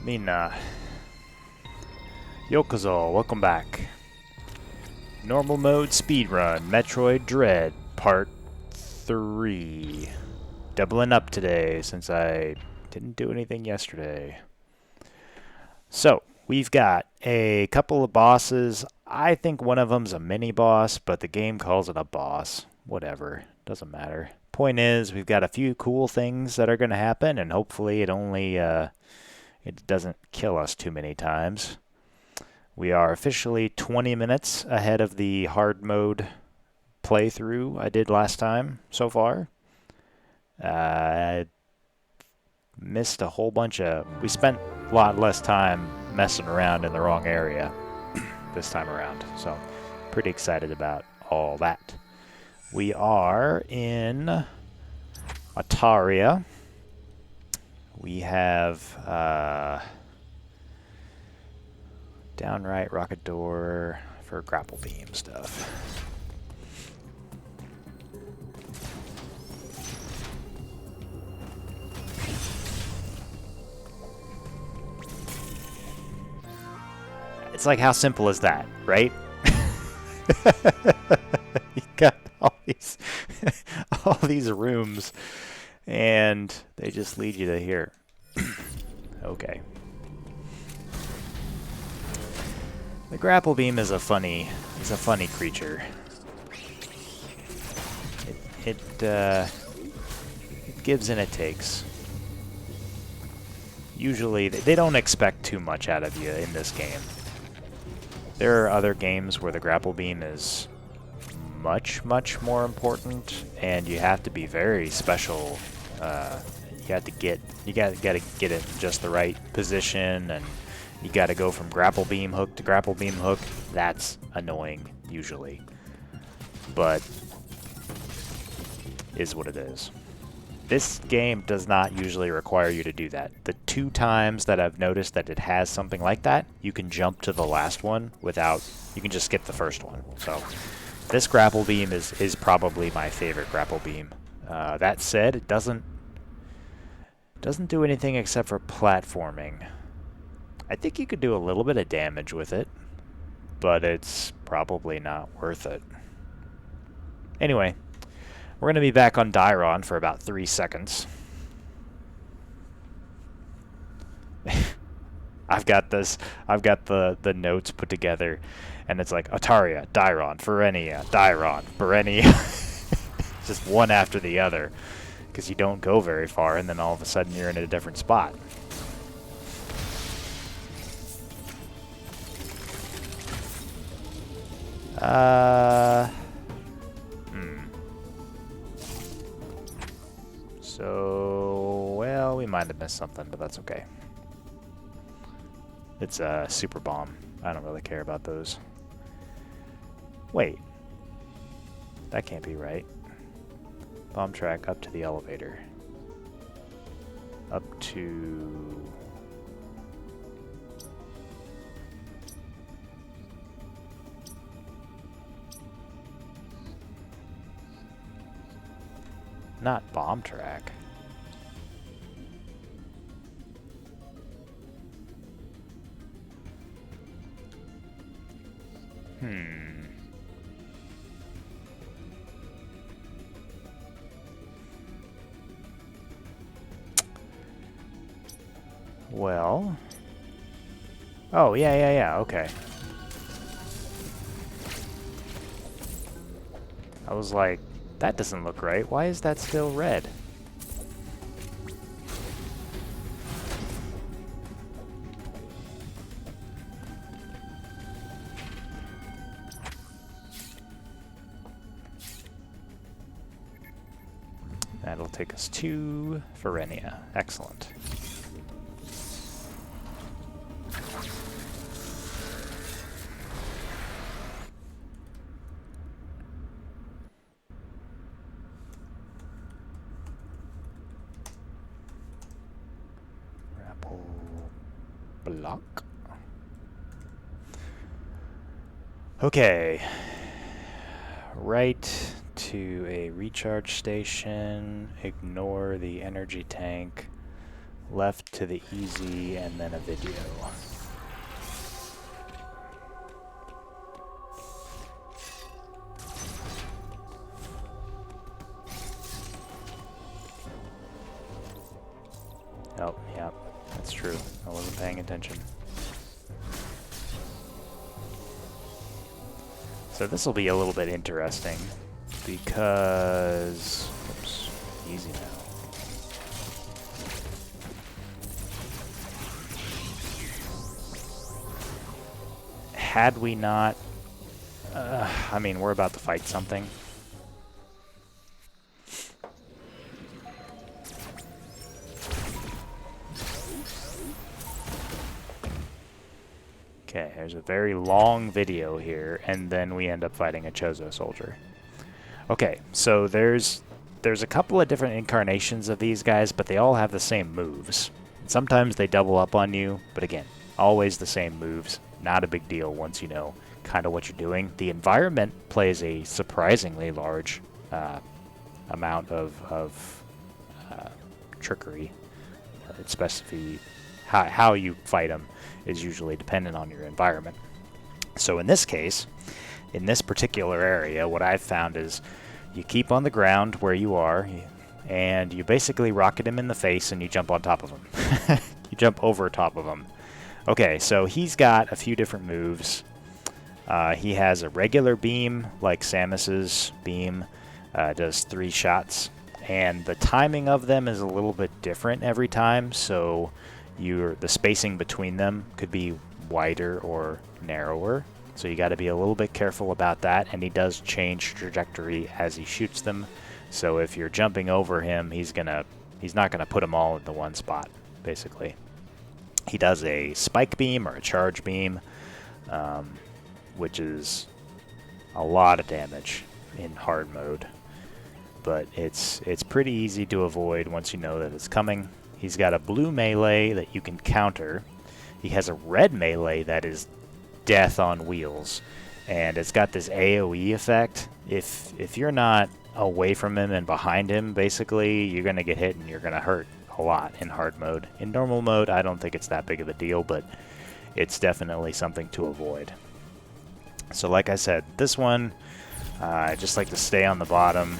Mina. Yokozo, welcome back. Normal mode speedrun, Metroid Dread, part 3. Doubling up today since I didn't do anything yesterday. So, we've got a couple of bosses. I think one of them's a mini-boss, but the game calls it a boss. Whatever, doesn't matter. Point is, we've got a few cool things that are going to happen, and hopefully it doesn't kill us too many times. We are officially 20 minutes ahead of the hard mode playthrough I did last time so far. I missed a whole bunch of... We spent a lot less time messing around in the wrong area this time around. So, pretty excited about all that. We are in Ataria. We have downright rocket door for grapple beam stuff. It's like, how simple is that, right? You got all these rooms, and they just lead you to here. Okay. The grapple beam is a funny creature. It gives and it takes. Usually, they don't expect too much out of you in this game. There are other games where the grapple beam is much more important, and you have to be very special. You gotta get it in just the right position, and you gotta go from grapple beam hook to grapple beam hook. That's annoying usually, but is what it is. This game does not usually require you to do that. The 2 times that I've noticed that it has something like that, you can jump to the last one without... You can just skip the first one. So this grapple beam is probably my favorite grapple beam. That said, it doesn't do anything except for platforming. I think you could do a little bit of damage with it, but it's probably not worth it. Anyway, we're going to be back on Dairon for about 3 seconds. I've got the notes put together, and it's like Ataria, Dairon, Ferenia, Dairon, Berenia. Just one after the other, because you don't go very far, and then all of a sudden you're in a different spot. So, well, we might have missed something, but that's okay. It's a super bomb. I don't really care about those. Wait. That can't be right. Bomb track up to the elevator. Up to... Not bomb track. Well... Oh, yeah, okay. I was like, that doesn't look right. Why is that still red? That'll take us to Ferenia. Excellent. Grapple block. Okay. Right to a recharge station. Ignore the energy tank. left to the easy, and then a video. Oh, yeah, that's true. I wasn't paying attention. So this will be a little bit interesting because... Oops, easy now. Had we not... I mean, we're about to fight something. Okay, there's a very long video here, and then we end up fighting a Chozo soldier. Okay, so there's a couple of different incarnations of these guys, but they all have the same moves. Sometimes they double up on you, but again, always the same moves. Not a big deal once you know kind of what you're doing. The environment plays a surprisingly large amount of trickery. Especially how you fight them is usually dependent on your environment. So in this case, in this particular area, what I've found is you keep on the ground where you are, and you basically rocket him in the face and you jump on top of him. You jump over top of him. Okay, so he's got a few different moves. He has a regular beam, like Samus's beam, does 3 shots, and the timing of them is a little bit different every time, so the spacing between them could be wider or narrower, so you got to be a little bit careful about that. And he does change trajectory as he shoots them, so if you're jumping over him, he's not gonna put them all in the one spot. Basically, he does a spike beam or a charge beam, which is a lot of damage in hard mode, but it's pretty easy to avoid once you know that it's coming. He's got a blue melee that you can counter. He has a red melee that is death on wheels, and it's got this AoE effect. If you're not away from him and behind him, basically, you're going to get hit and you're going to hurt a lot in hard mode. In normal mode, I don't think it's that big of a deal, but it's definitely something to avoid. So like I said, this one, I just like to stay on the bottom,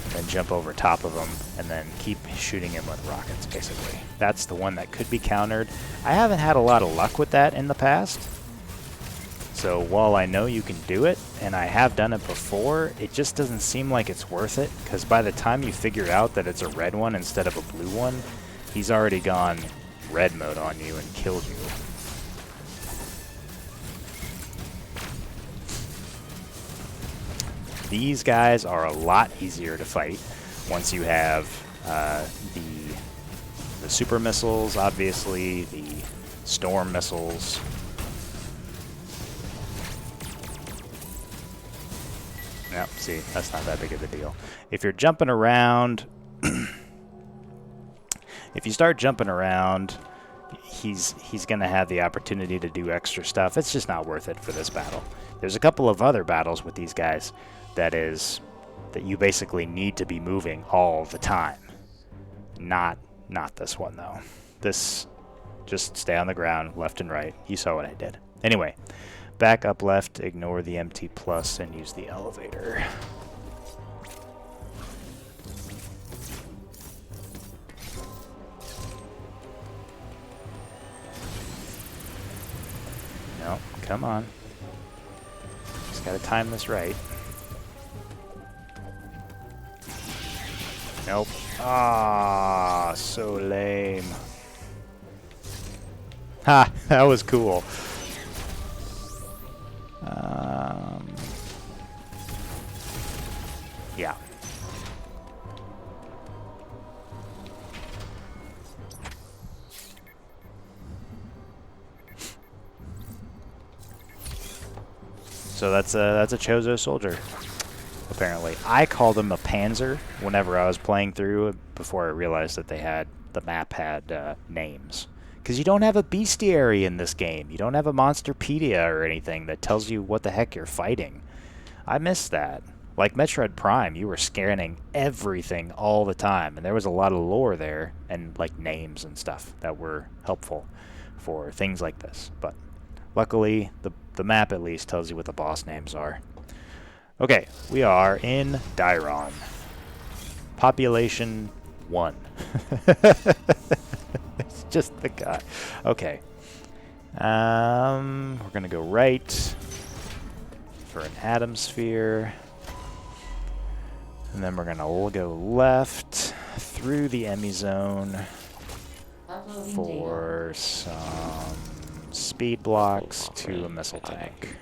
then jump over top of him, and then keep shooting him with rockets, basically. That's the one that could be countered. I haven't had a lot of luck with that in the past, so while I know you can do it, and I have done it before, it just doesn't seem like it's worth it, because by the time you figure out that it's a red one instead of a blue one, he's already gone red mode on you and killed you. These guys are a lot easier to fight once you have the super missiles, obviously, the storm missiles. Yep, see, that's not that big of a deal. If you're jumping around, if you start jumping around, he's going to have the opportunity to do extra stuff. It's just not worth it for this battle. There's a couple of other battles with these guys that you basically need to be moving all the time. Not this one, though. This, just stay on the ground, left and right. You saw what I did. Anyway, back up left, ignore the MT plus, and use the elevator. No, come on. Just gotta time this right. Nope. Ah, so lame. Ha! That was cool. Yeah. So that's a Chozo soldier. Apparently, I called him a Panzer whenever I was playing through before I realized that the map had names. Because you don't have a bestiary in this game. You don't have a Monsterpedia or anything that tells you what the heck you're fighting. I missed that. Like Metroid Prime, you were scanning everything all the time, and there was a lot of lore there, and like names and stuff that were helpful for things like this. But luckily, the map at least tells you what the boss names are. Okay, we are in Dairon. Population 1. It's just the guy. Okay. We're gonna go right for an atom sphere. And then we're gonna go left through the Emmy zone for some speed blocks to a missile tank.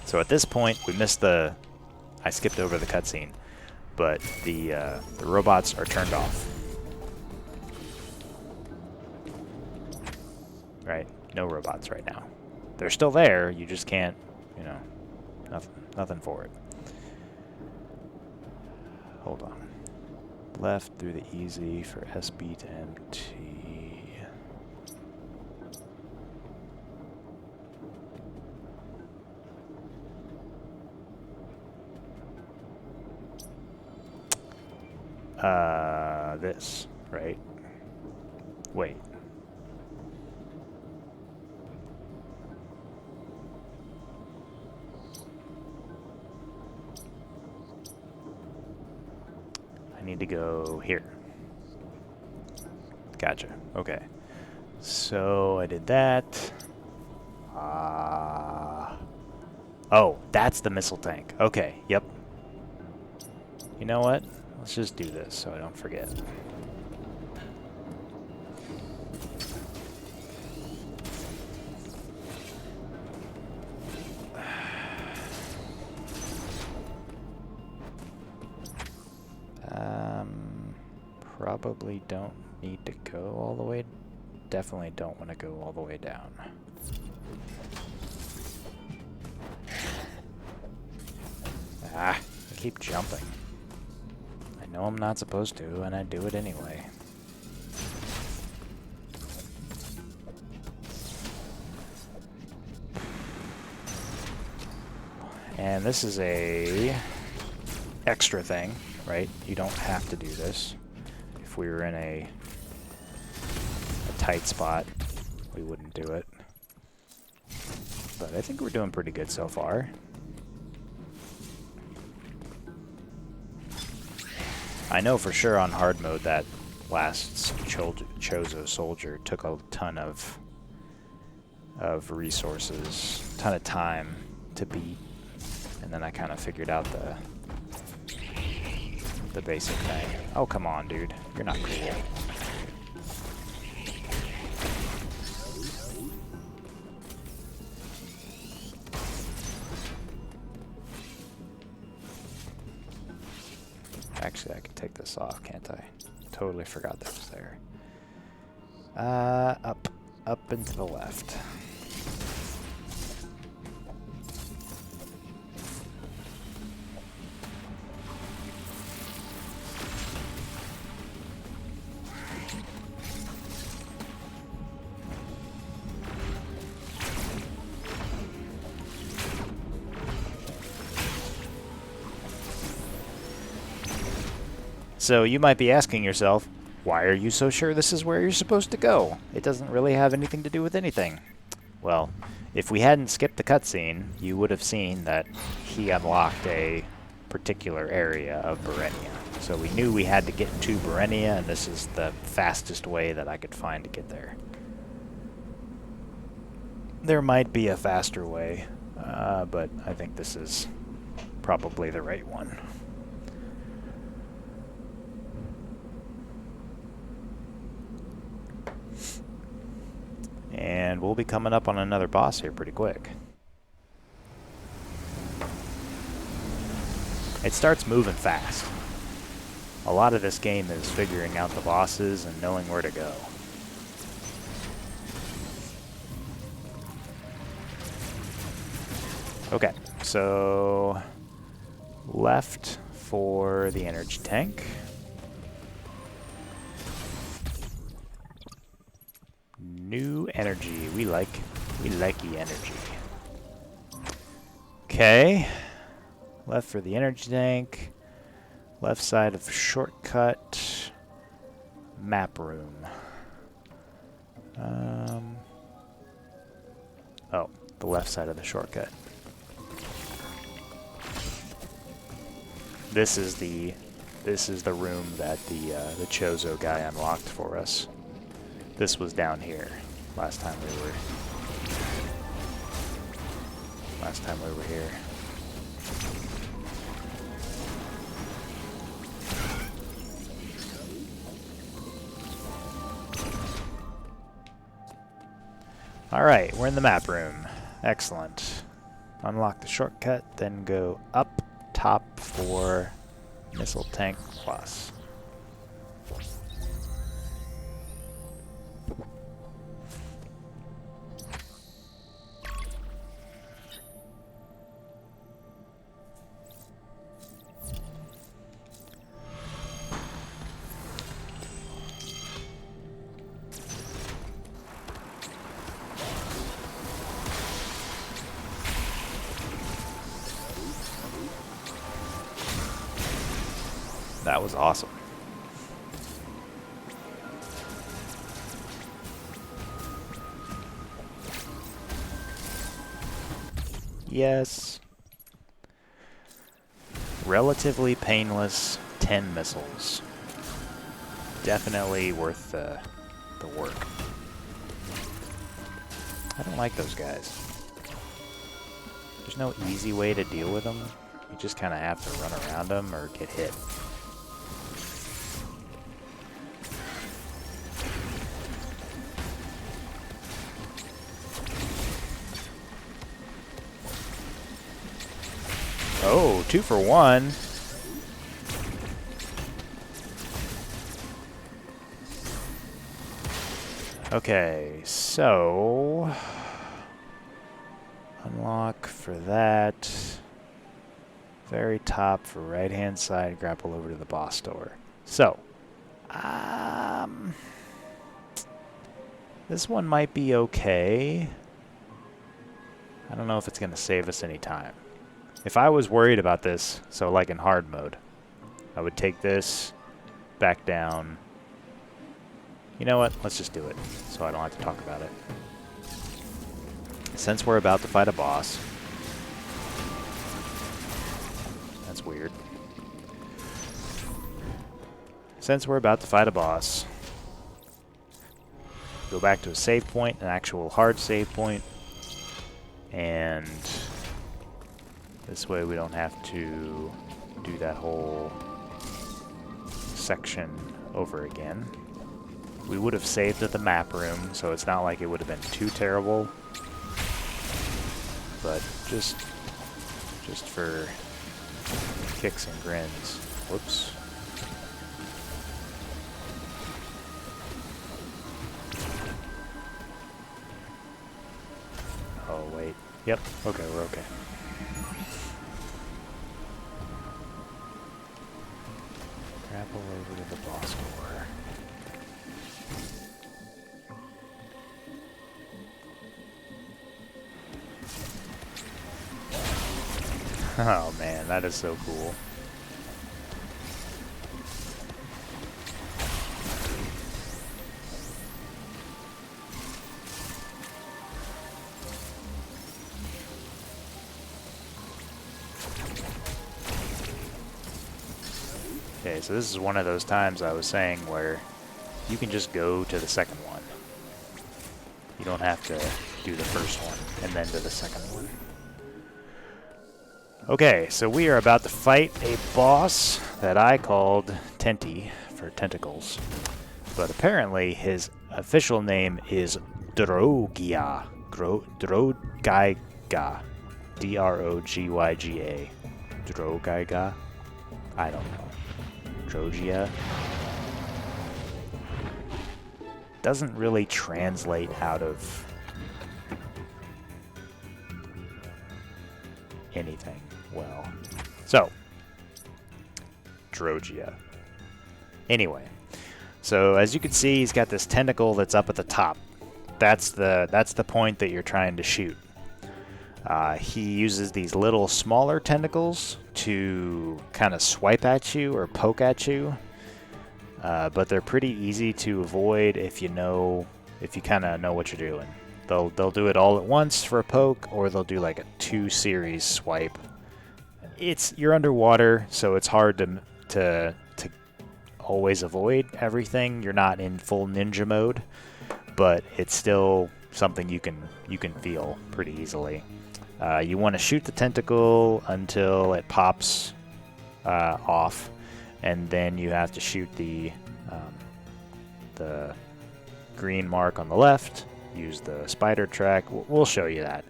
So at this point, we missed the... I skipped over the cutscene, but the robots are turned off. Right? No robots right now. They're still there, you just can't, you know, nothing for it. Hold on. Left through the easy for SB to MT. This, right? Wait. I need to go here. Gotcha. Okay. So I did that. Oh, that's the missile tank. Okay, yep. You know what? Let's just do this so I don't forget. Probably don't need to go all the way. Definitely don't want to go all the way down. I keep jumping. I know I'm not supposed to, and I do it anyway. And this is a extra thing, right? You don't have to do this. If we were in a tight spot, we wouldn't do it. But I think we're doing pretty good so far. I know for sure on hard mode that last Chozo soldier took a ton of resources, a ton of time to beat, and then I kind of figured out the basic thing. Oh, come on, dude. You're not cool. Actually, I can take this off, can't I? Totally forgot that was there. Up and to the left. So you might be asking yourself, why are you so sure this is where you're supposed to go? It doesn't really have anything to do with anything. Well, if we hadn't skipped the cutscene, you would have seen that he unlocked a particular area of Berenia. So we knew we had to get to Berenia, and this is the fastest way that I could find to get there. There might be a faster way, but I think this is probably the right one. And we'll be coming up on another boss here pretty quick. It starts moving fast. A lot of this game is figuring out the bosses and knowing where to go. Okay, so left for the energy tank. New energy. We like the energy. Okay. Left for the energy tank. Left side of shortcut. Map room. Oh, the left side of the shortcut. This is the room that the Chozo guy unlocked for us. This was down here last time we were here. Alright, we're in the map room. Excellent. Unlock the shortcut, then go up top for Missile Tank Plus. That was awesome. Yes. Relatively painless 10 missiles. Definitely worth the work. I don't like those guys. There's no easy way to deal with them. You just kind of have to run around them or get hit. Oh, 2 for 1. Okay, so unlock for that. Very top for right hand side, grapple over to the boss door. So, this one might be okay. I don't know if it's going to save us any time. If I was worried about this, so like in hard mode, I would take this back down. You know what? Let's just do it, so I don't have to talk about it. Since we're about to fight a boss. That's weird. Since we're about to fight a boss, go back to a save point, an actual hard save point, and this way we don't have to do that whole section over again. We would have saved at the map room, so it's not like it would have been too terrible. But just for kicks and grins. Whoops. Oh, wait. Yep. Okay, we're okay. Grapple over to the boss door. Oh man, that is so cool. Okay, so this is one of those times I was saying where you can just go to the second one. You don't have to do the first one and then to the second one. Okay, so we are about to fight a boss that I called Tenty for tentacles. But apparently his official name is Drogyga. Drogyga. D-R-O-G-Y-G-A. Drogyga? I don't know. Drogia? Doesn't really translate out of anything well. So, Drogia. Anyway, so as you can see, he's got this tentacle that's up at the top. That's the point that you're trying to shoot. He uses these little smaller tentacles to kind of swipe at you or poke at you, but they're pretty easy to avoid if you kind of know what you're doing. They'll do it all at once for a poke, or they'll do like a 2-series swipe. You're underwater, so it's hard to always avoid everything. You're not in full ninja mode, but it's still something you can feel pretty easily. You want to shoot the tentacle until it pops off, and then you have to shoot the green mark on the left. Use the spider track. We'll show you that.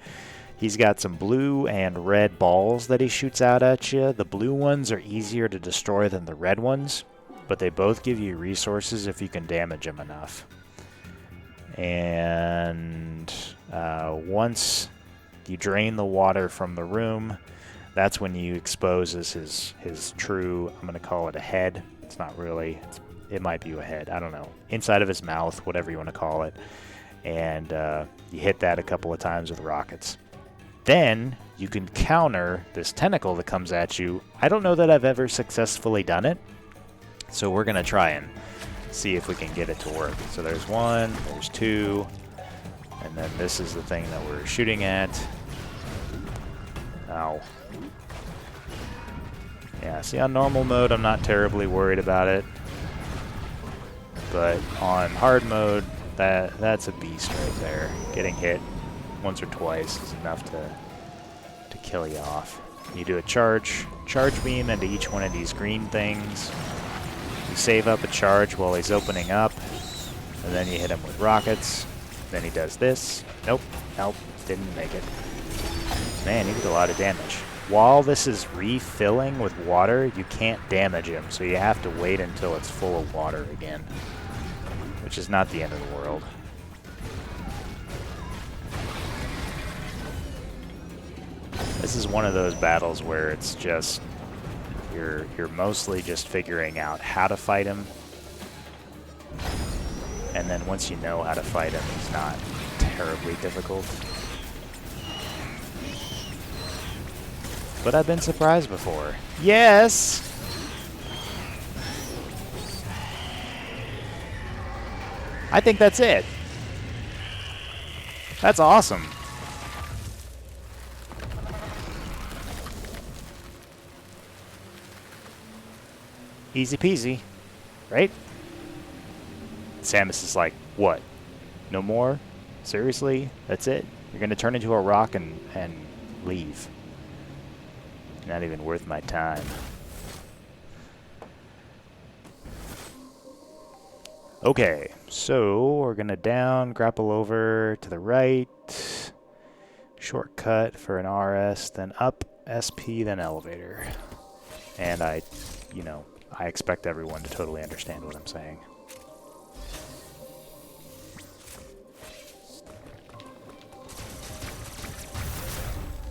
He's got some blue and red balls that he shoots out at you. The blue ones are easier to destroy than the red ones, but they both give you resources if you can damage them enough. And once you drain the water from the room, that's when you expose his true, I'm going to call it a head. It's not really, it might be a head, I don't know. Inside of his mouth, whatever you want to call it. And you hit that a couple of times with rockets. Then you can counter this tentacle that comes at you. I don't know that I've ever successfully done it, so we're going to try and see if we can get it to work. So there's one, there's two, and then this is the thing that we're shooting at. Ow. Yeah, see, on normal mode, I'm not terribly worried about it. But on hard mode, that's a beast right there. Getting hit once or twice is enough to kill you off. You do a charge beam into each one of these green things. You save up a charge while he's opening up, and then you hit him with rockets. Then he does this. Nope, didn't make it. Man, he did a lot of damage. While this is refilling with water, you can't damage him, so you have to wait until it's full of water again, which is not the end of the world. This is one of those battles where it's just you're mostly just figuring out how to fight him, and then once you know how to fight him, he's not terribly difficult. But I've been surprised before. Yes! I think that's it. That's awesome. Easy peasy, right? Samus is like, what? No more? Seriously? That's it? You're gonna turn into a rock and leave? Not even worth my time. Okay, so we're gonna down, grapple over to the right, shortcut for an RS, then up, SP, then elevator. And I expect everyone to totally understand what I'm saying.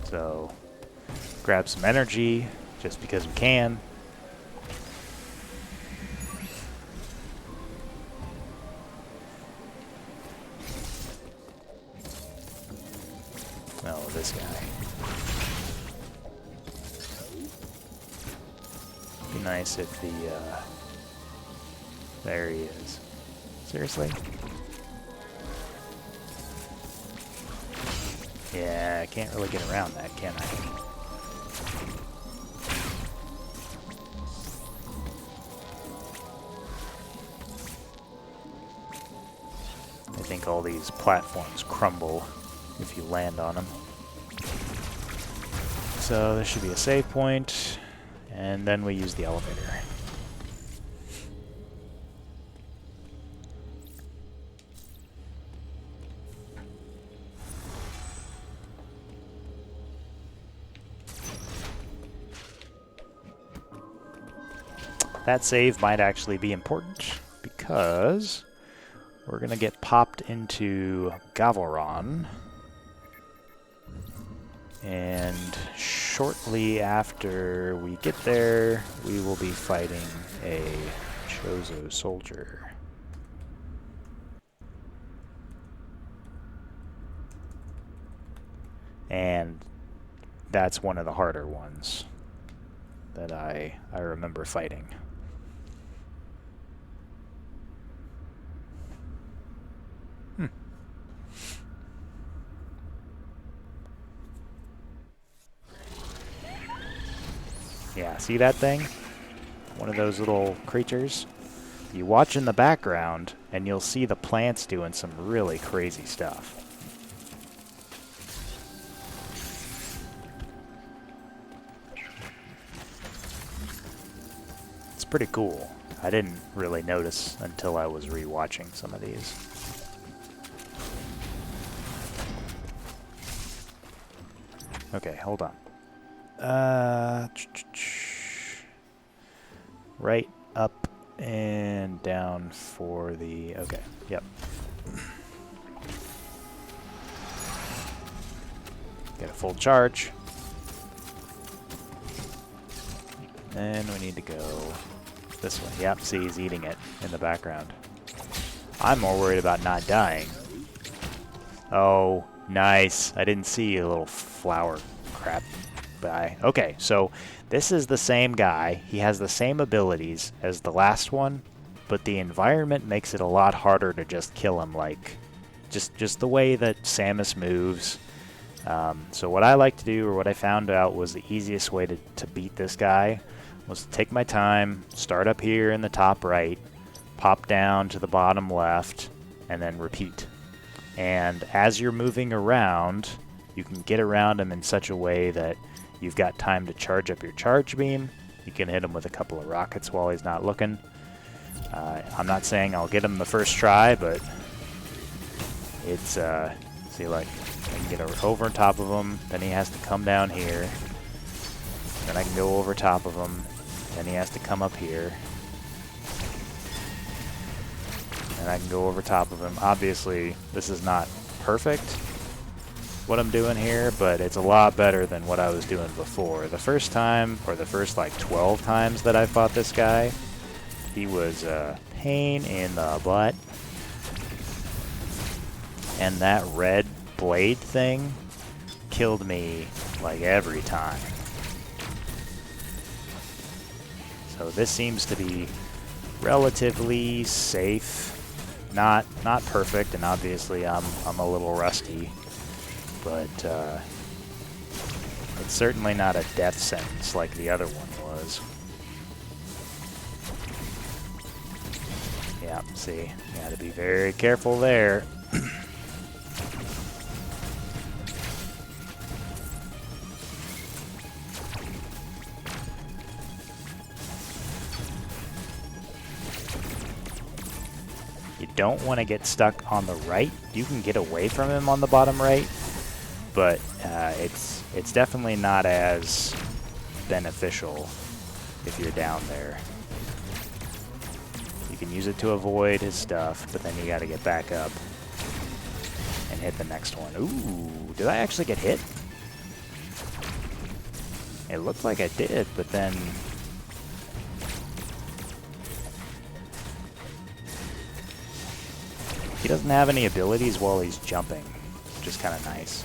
So, grab some energy, just because we can. Oh, this guy. Be nice if the, there he is. Seriously? Yeah, I can't really get around that, can I? I think all these platforms crumble if you land on them. So there should be a save point, and then we use the elevator. That save might actually be important, because we're going to get popped into Gavelron. And shortly after we get there, we will be fighting a Chozo soldier. And that's one of the harder ones that I remember fighting. Yeah, see that thing? One of those little creatures? You watch in the background, and you'll see the plants doing some really crazy stuff. It's pretty cool. I didn't really notice until I was rewatching some of these. Okay, hold on. Right, up, and down for the... Okay, yep. Get a full charge. And we need to go this way. Yep, see, he's eating it in the background. I'm more worried about not dying. Oh, nice. I didn't see a little flower crap guy. Okay, so this is the same guy. He has the same abilities as the last one, but the environment makes it a lot harder to just kill him, like just the way that Samus moves. So what I like to do, or what I found out was the easiest way to beat this guy, was to take my time, start up here in the top right, pop down to the bottom left, and then repeat. And as you're moving around, you can get around him in such a way that you've got time to charge up your charge beam. You can hit him with a couple of rockets while he's not looking. I'm not saying I'll get him the first try, but it's, see, like, I can get over on top of him, then he has to come down here, then I can go over top of him, then he has to come up here, and I can go over top of him. Obviously, this is not perfect, what I'm doing here, but it's a lot better than what I was doing before. The first time, or the first like 12 times that I fought this guy, he was a pain in the butt. And that red blade thing killed me like every time. So this seems to be relatively safe. Not perfect, and obviously I'm a little rusty. But it's certainly not a death sentence like the other one was. Yeah, see, you gotta be very careful there. You don't want to get stuck on the right. You can get away from him on the bottom right, but it's definitely not as beneficial if you're down there. You can use it to avoid his stuff, but then you got to get back up and hit the next one. Ooh, did I actually get hit? It looked like I did, but then... He doesn't have any abilities while he's jumping, which is kind of nice.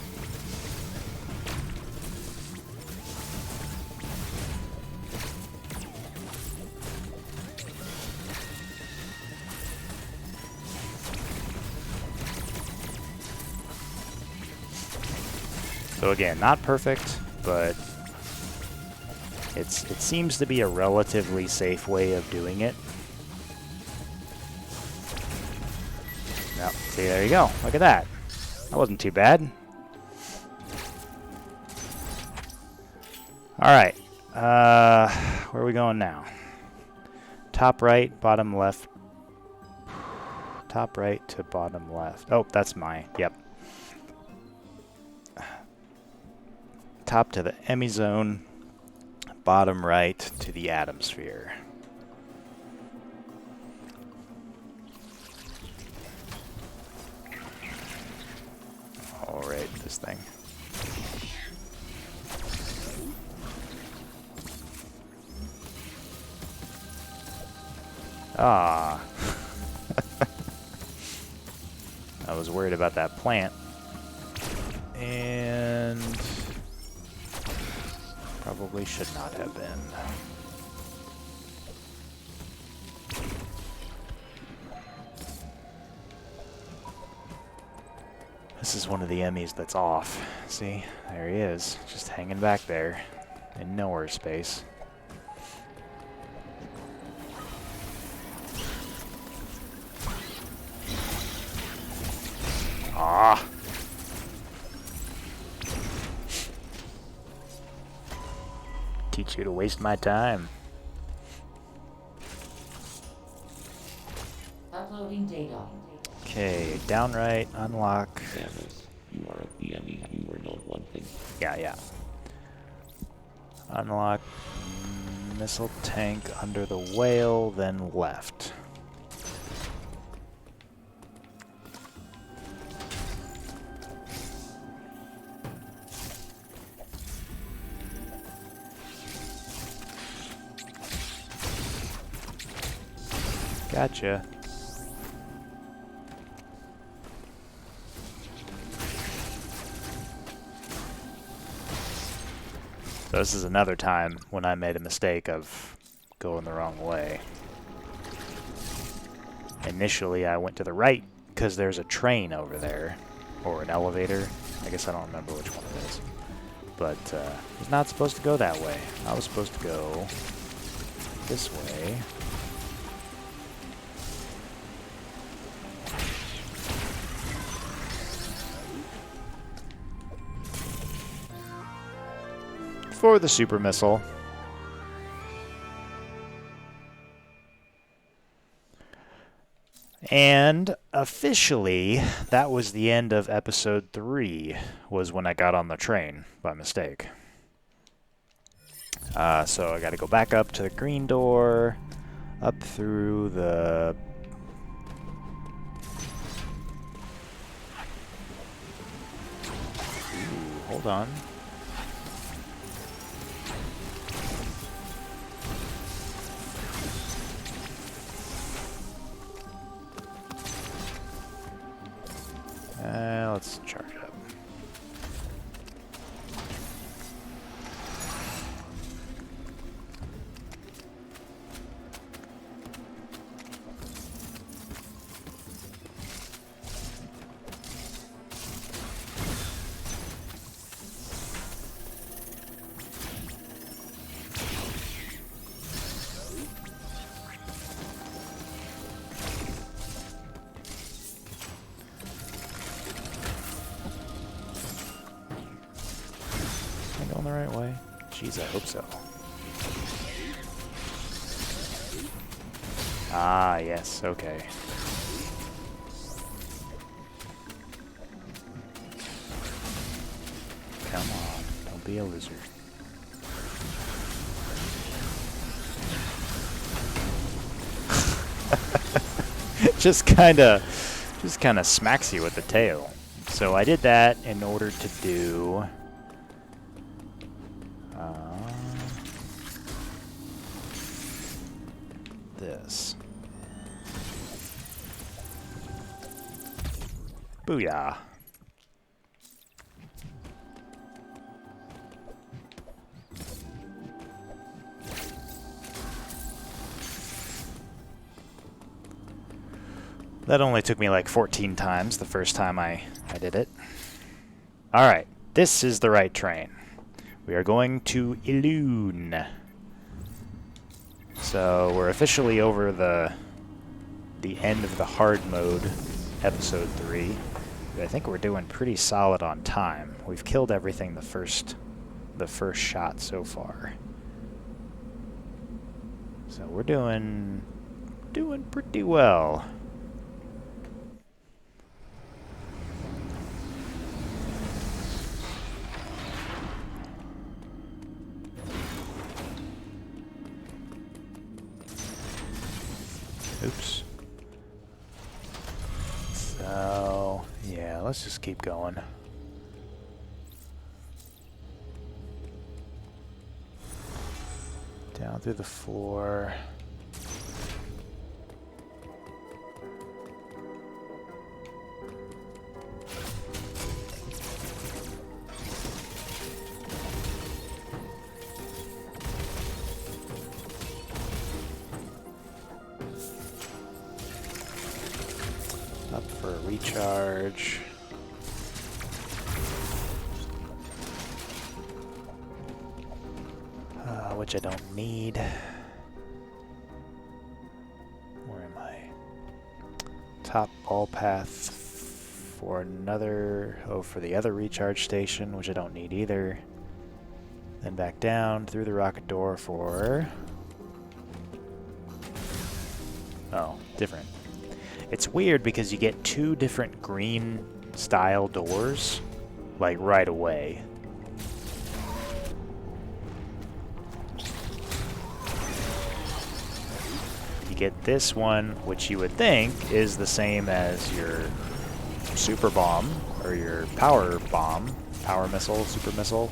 So again, not perfect, but it seems to be a relatively safe way of doing it. No, see, there you go. Look at that. That wasn't too bad. Alright. Where are we going now? Top right, bottom left. Top right to bottom left. Oh, that's my... Yep. Top to the Emmy zone. Bottom right to the Atom sphere. Alright, this thing. Ah. I was worried about that plant. And Probably should not have been. This is one of the Emmys that's off. See? There he is. Just hanging back there. In nowhere space. Ah! Teach you to waste my time. Uploading data. Okay, downright, unlock. Samus, you are the enemy. You were known one thing. Yeah. Unlock missile tank under the whale, then left. Gotcha. So this is another time when I made a mistake of going the wrong way. Initially I went to the right because there's a train over there, or an elevator. I guess I don't remember which one it is. But I was not supposed to go that way. I was supposed to go this way. For the super missile. And officially, that was the end of episode 3, was when I got on the train by mistake. So I gotta go back up to the green door, up through the... Ooh, hold on. Let's charge up. The right way? Jeez, I hope so. Ah, yes, okay. Come on, don't be a lizard. just kinda smacks you with the tail. So I did that in order to do this. Booyah. That only took me like 14 times the first time I did it. Alright, this is the right train. We are going to Elune. So we're officially over the end of the hard mode, episode 3. I think we're doing pretty solid on time. We've killed everything the first shot so far. So we're doing pretty well. Oops. So, yeah, let's just keep going. Down through the floor. recharge. Which I don't need. Where am I? Top ball path for another... Oh, for the other recharge station, which I don't need either. Then back down through the rocket door for... Oh, different. It's weird because you get two different green style doors, like right away. You get this one, which you would think is the same as your super bomb, or your power bomb, power missile, super missile.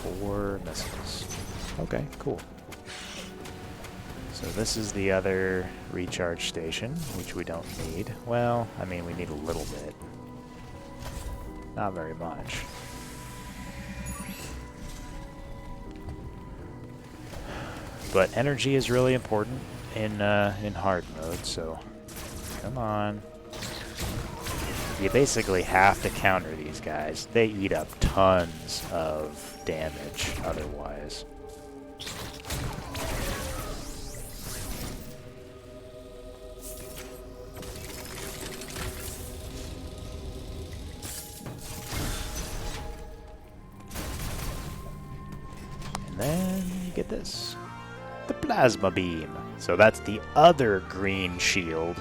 Four missiles. Okay, cool. So this is the other recharge station, which we don't need. Well, I mean, we need a little bit. Not very much. But energy is really important in hard mode, so come on. You basically have to counter these guys. They eat up tons of damage otherwise. Then you get this. The plasma beam. So that's the other green shield.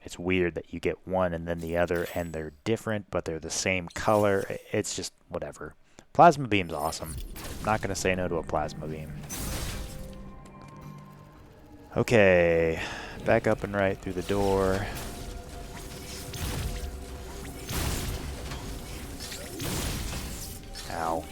It's weird that you get one and then the other and they're different, but they're the same color. It's just whatever. Plasma beam's awesome. I'm not going to say no to a plasma beam. Okay. Back up and right through the door. Ow.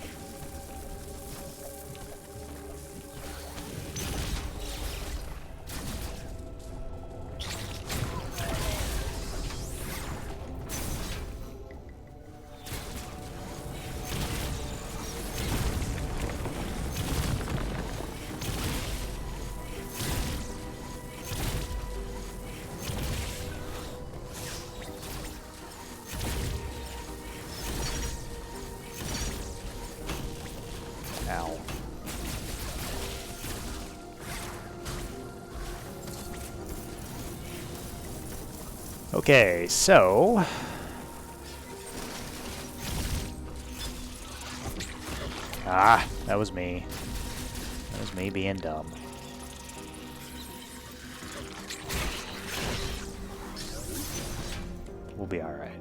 Ow. Okay, so... Ah, that was me. That was me being dumb. We'll be alright.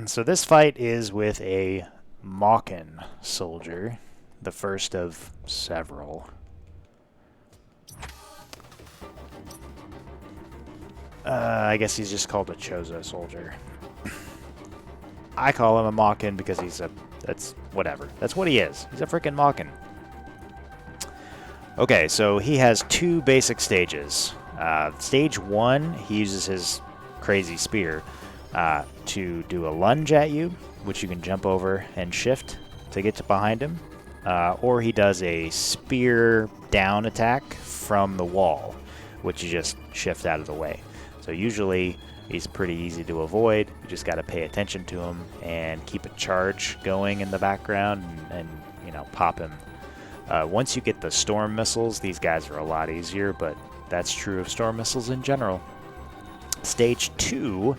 So this fight is with a Mawkin soldier, the first of several. I guess he's just called a Chozo soldier. I call him a Mawkin because that's whatever. That's what he is. He's a freaking Mawkin. Okay, so he has two basic stages. Stage 1, he uses his crazy spear to do a lunge at you, which you can jump over and shift to get to behind him. Or he does a spear down attack from the wall, which you just shift out of the way. So usually he's pretty easy to avoid. You just got to pay attention to him and keep a charge going in the background and you know, pop him. Once you get the storm missiles, these guys are a lot easier, but that's true of storm missiles in general. Stage 2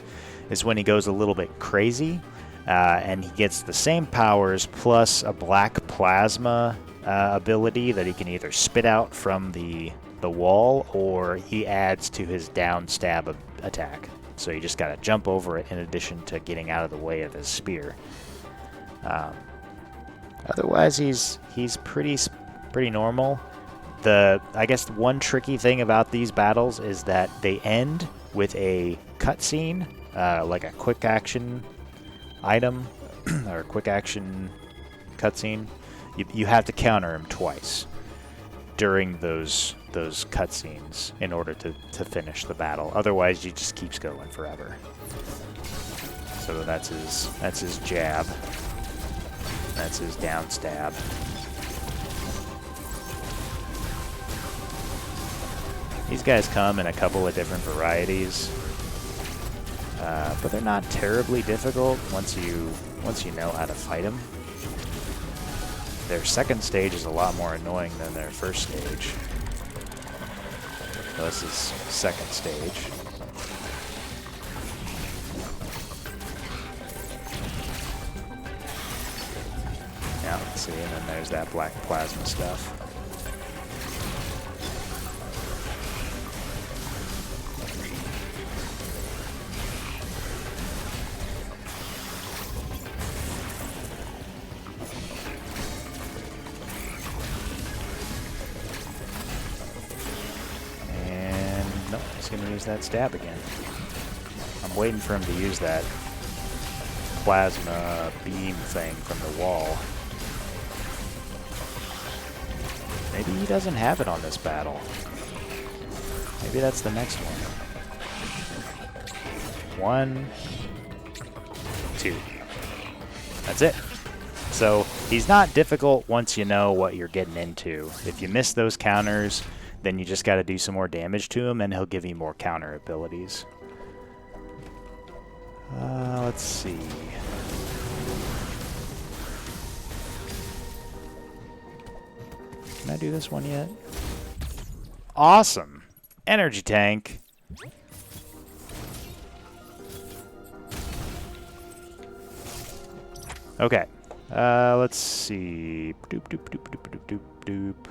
is when he goes a little bit crazy, and he gets the same powers plus a black plasma ability that he can either spit out from the wall or he adds to his down stab attack. So you just gotta jump over it in addition to getting out of the way of his spear. Otherwise, he's pretty normal. I guess the one tricky thing about these battles is that they end with a cutscene, like a quick action item or a quick action cutscene. You have to counter him twice during those cutscenes in order to finish the battle. Otherwise, he just keeps going forever. So that's his jab. That's his down stab. These guys come in a couple of different varieties, but they're not terribly difficult once you know how to fight them. Their second stage is a lot more annoying than their first stage. So this is second stage. Yeah, let's see, and then there's that black plasma stuff. And nope, he's gonna use that stab again. I'm waiting for him to use that plasma beam thing from the wall. Maybe he doesn't have it on this battle. Maybe that's the next one. 1, 2. That's it. So he's not difficult once you know what you're getting into. If you miss those counters, then you just got to do some more damage to him, and he'll give you more counter abilities. Let's see. Can I do this one yet? Awesome! Energy tank. Okay. Let's see. Doop, doop, doop, doop, doop, doop, doop.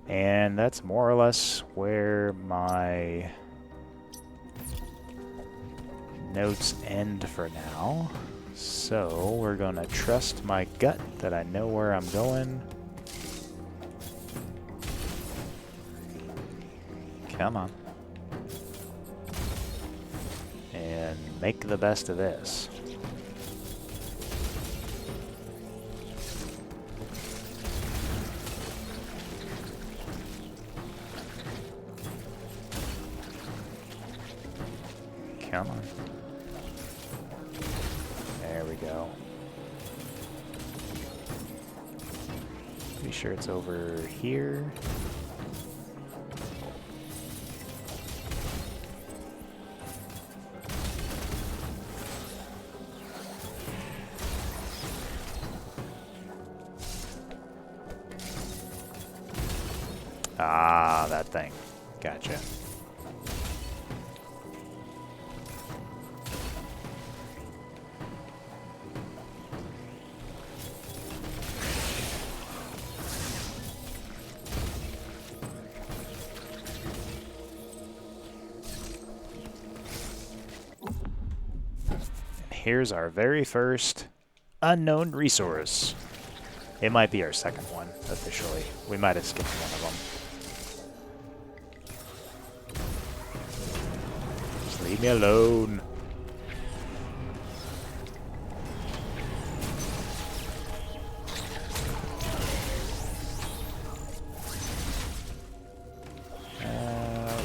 And that's more or less where my notes end for now. So we're going to trust my gut that I know where I'm going. Come on. And make the best of this. Come on. There we go. Pretty sure it's over here. Ah, that thing. Gotcha. Here's our very first unknown resource. It might be our second one, officially. We might have skipped one of them. Just leave me alone.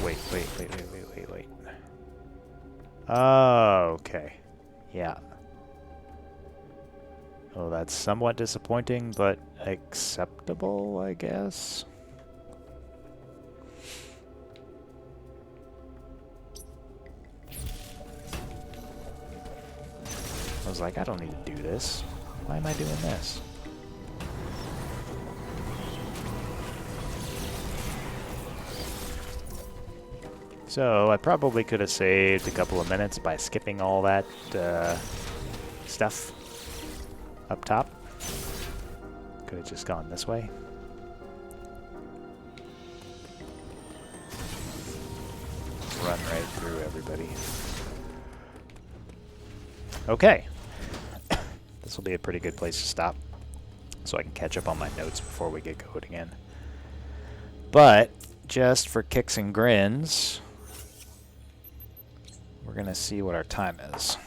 Wait. Oh, okay. Yeah. Oh, that's somewhat disappointing, but acceptable, I guess. I was like, I don't need to do this. Why am I doing this? So I probably could have saved a couple of minutes by skipping all that stuff up top. Could have just gone this way. Run right through everybody. Okay. This will be a pretty good place to stop, so I can catch up on my notes before we get going again. But just for kicks and grins, we're going to see what our time is.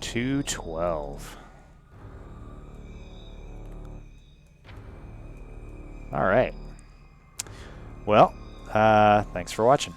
2:12. All right. Well, thanks for watching.